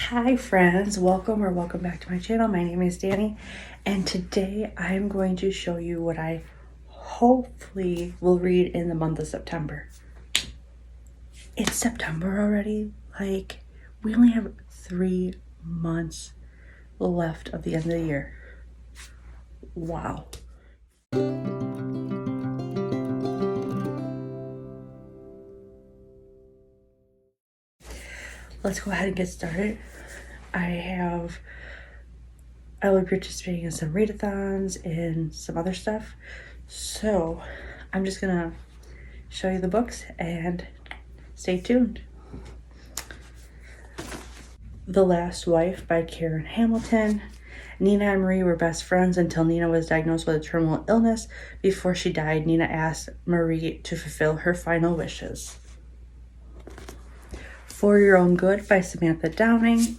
Hi friends, welcome back to my channel. My name is Danny, and today I'm going to show you what I hopefully will read in the month of September. It's September already. Like, we only have 3 months left of the end of the year. Wow. Let's go ahead and get started. I will be participating in some readathons and some other stuff. So I'm just gonna show you the books and stay tuned. The Last Wife by Karen Hamilton. Nina and Marie were best friends until Nina was diagnosed with a terminal illness. Before she died, Nina asked Marie to fulfill her final wishes. For Your Own Good by Samantha Downing.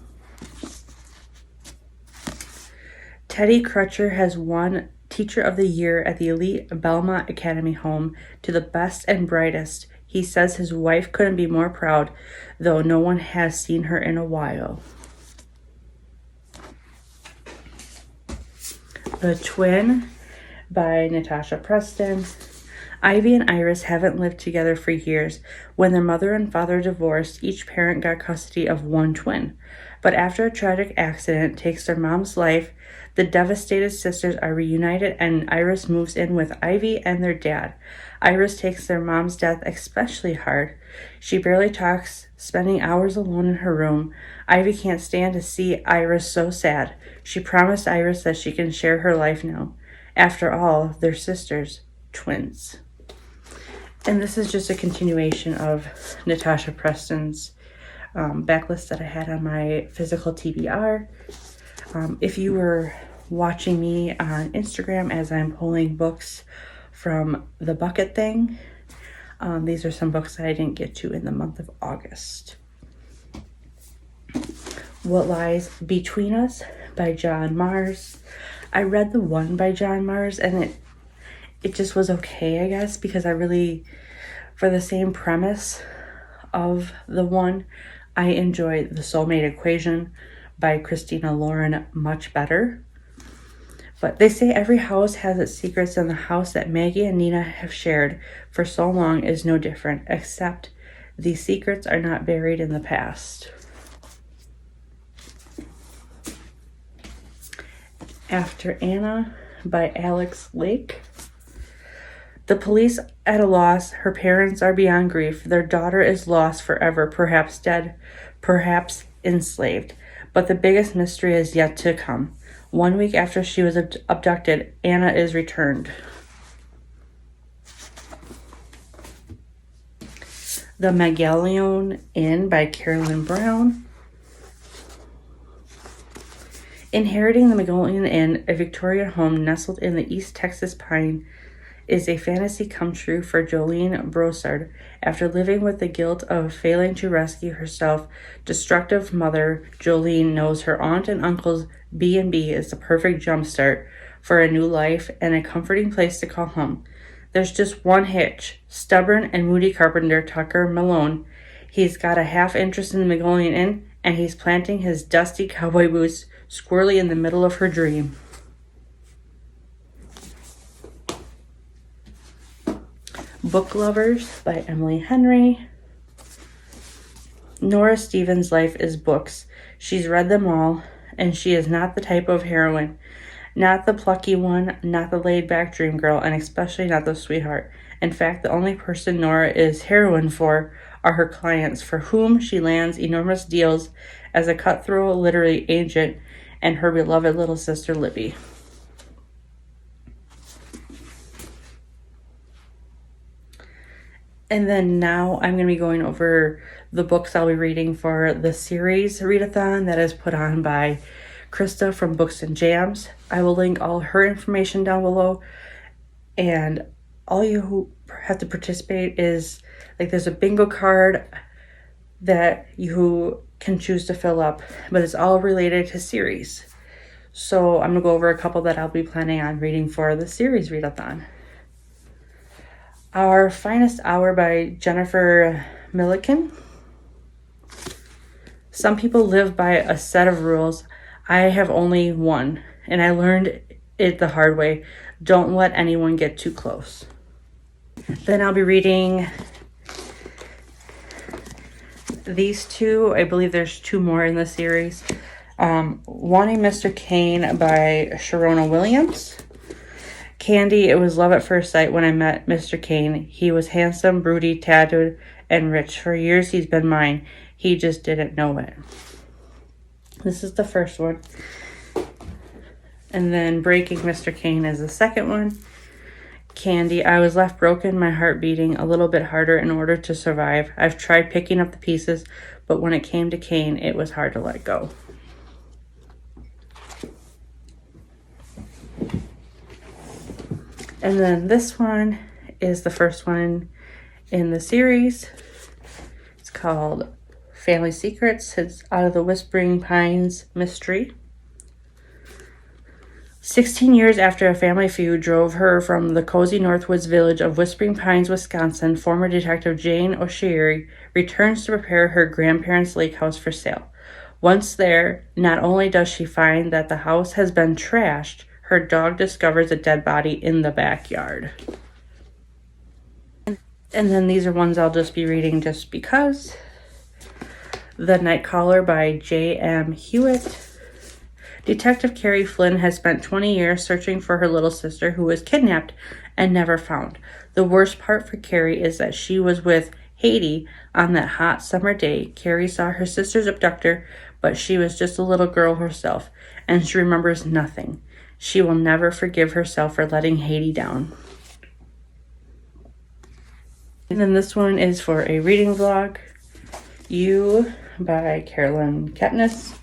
Teddy Crutcher has won Teacher of the Year at the elite Belmont Academy home to the best and brightest. He says his wife couldn't be more proud, though no one has seen her in a while. The Twin by Natasha Preston. Ivy and Iris haven't lived together for years. When their mother and father divorced, each parent got custody of one twin. But after a tragic accident takes their mom's life, the devastated sisters are reunited and Iris moves in with Ivy and their dad. Iris takes their mom's death especially hard. She barely talks, spending hours alone in her room. Ivy can't stand to see Iris so sad. She promised Iris that she can share her life now. After all, they're sisters, twins. And this is just a continuation of Natasha Preston's backlist that I had on my physical TBR. If you were watching me on Instagram as I'm pulling books from the bucket thing, these are some books that I didn't get to in the month of August. What Lies Between Us by John Mars. I read the one by John Mars and it just was okay, I guess, because I really, for the same premise of the one, I enjoyed The Soulmate Equation by Christina Lauren much better. But they say every house has its secrets, and the house that Maggie and Nina have shared for so long is no different, except these secrets are not buried in the past. After Anna by Alex Lake. The police at a loss. Her parents are beyond grief. Their daughter is lost forever, perhaps dead, perhaps enslaved. But the biggest mystery is yet to come. 1 week after she was abducted, Anna is returned. The Magdalene Inn by Carolyn Brown. Inheriting the Magdalene Inn, a Victorian home nestled in the East Texas Pine, is a fantasy come true for Jolene Brossard. After living with the guilt of failing to rescue her self-destructive mother, Jolene knows her aunt and uncle's B&B is the perfect jumpstart for a new life and a comforting place to call home. There's just one hitch. Stubborn and moody carpenter Tucker Malone. He's got a half interest in the Magdalene Inn, and he's planting his dusty cowboy boots squarely in the middle of her dream. Book Lovers by Emily Henry. Nora Stevens' life is books. She's read them all, and she is not the type of heroine. Not the plucky one, not the laid-back dream girl, and especially not the sweetheart. In fact, the only person Nora is heroine for are her clients, for whom she lands enormous deals as a cutthroat literary agent, and her beloved little sister Libby. And then now I'm going to be going over the books I'll be reading for the series readathon that is put on by Krista from Books and Jams. I will link all her information down below. And all you who have to participate is, like, there's a bingo card that you can choose to fill up, but it's all related to series. So I'm going to go over a couple that I'll be planning on reading for the series readathon. Our Finest Hour by Jennifer Milliken. Some people live by a set of rules. I have only one, and I learned it the hard way. Don't let anyone get too close. Then I'll be reading these two. I believe there's two more in the series. Wanting Mr. Kane by Sharona Williams. Candy, it was love at first sight when I met Mr. Kane. He was handsome, broody, tattooed, and rich. For years he's been mine. He just didn't know it. This is the first one. And then Breaking Mr. Kane is the second one. Candy, I was left broken, my heart beating a little bit harder in order to survive. I've tried picking up the pieces, but when it came to Kane, it was hard to let go. And then this one is the first one in the series. It's called Family Secrets. It's out of the Whispering Pines mystery. 16 years after a family feud drove her from the cozy Northwoods village of Whispering Pines, Wisconsin, former Detective Jane O'Sheary returns to prepare her grandparents' lake house for sale. Once there, not only does she find that the house has been trashed, her dog discovers a dead body in the backyard. And then these are ones I'll just be reading just because. The Night Caller by J.M. Hewitt. Detective Carrie Flynn has spent 20 years searching for her little sister who was kidnapped and never found. The worst part for Carrie is that she was with Haiti on that hot summer day. Carrie saw her sister's abductor, but she was just a little girl herself, and she remembers nothing. She will never forgive herself for letting Haiti down. And then this one is for a reading vlog. You by Carolyn Katniss.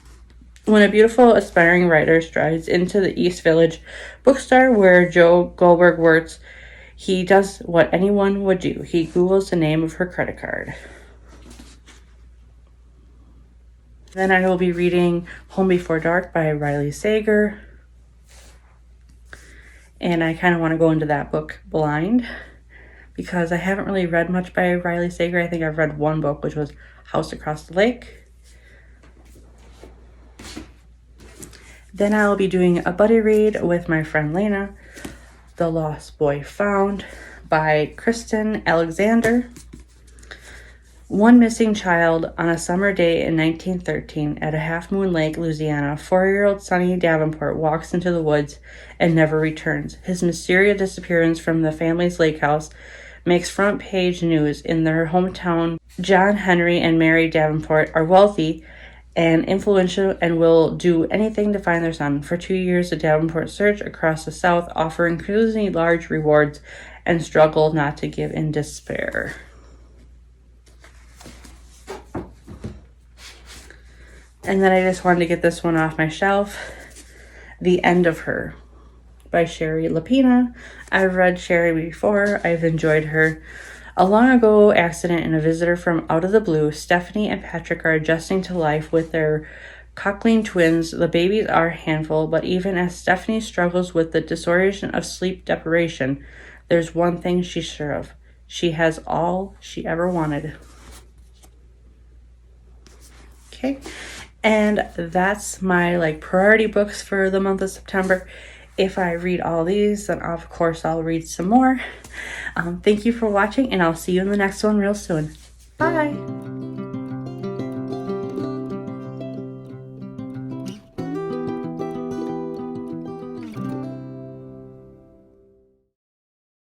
When a beautiful, aspiring writer strides into the East Village bookstore where Joe Goldberg works, he does what anyone would do. He Googles the name of her credit card. Then I will be reading Home Before Dark by Riley Sager. And I kind of want to go into that book blind because I haven't really read much by Riley Sager. I think I've read one book, which was House Across the Lake. Then I'll be doing a buddy read with my friend Lena, The Lost Boy Found by Kristen Alexander. One missing child on a summer day in 1913 at a Half Moon Lake, Louisiana. 4-year-old Sonny Davenport walks into the woods and never returns. His mysterious disappearance from the family's lake house makes front page news in their hometown. John Henry and Mary Davenport are wealthy and influential and will do anything to find their son. For 2 years, the Davenport search across the South, offer increasingly large rewards, and struggle not to give in despair. And then I just wanted to get this one off my shelf. The End of Her by Sherry Lapina. I've read Sherry before. I've enjoyed her. A long ago accident and a visitor from out of the blue, Stephanie and Patrick are adjusting to life with their cockling twins. The babies are a handful, but even as Stephanie struggles with the disorientation of sleep deprivation, there's one thing she's sure of. She has all she ever wanted. Okay, and that's my priority books for the month of September. If I read all these, then of course I'll read some more. Thank you for watching, and I'll see you in the next one real soon. Bye!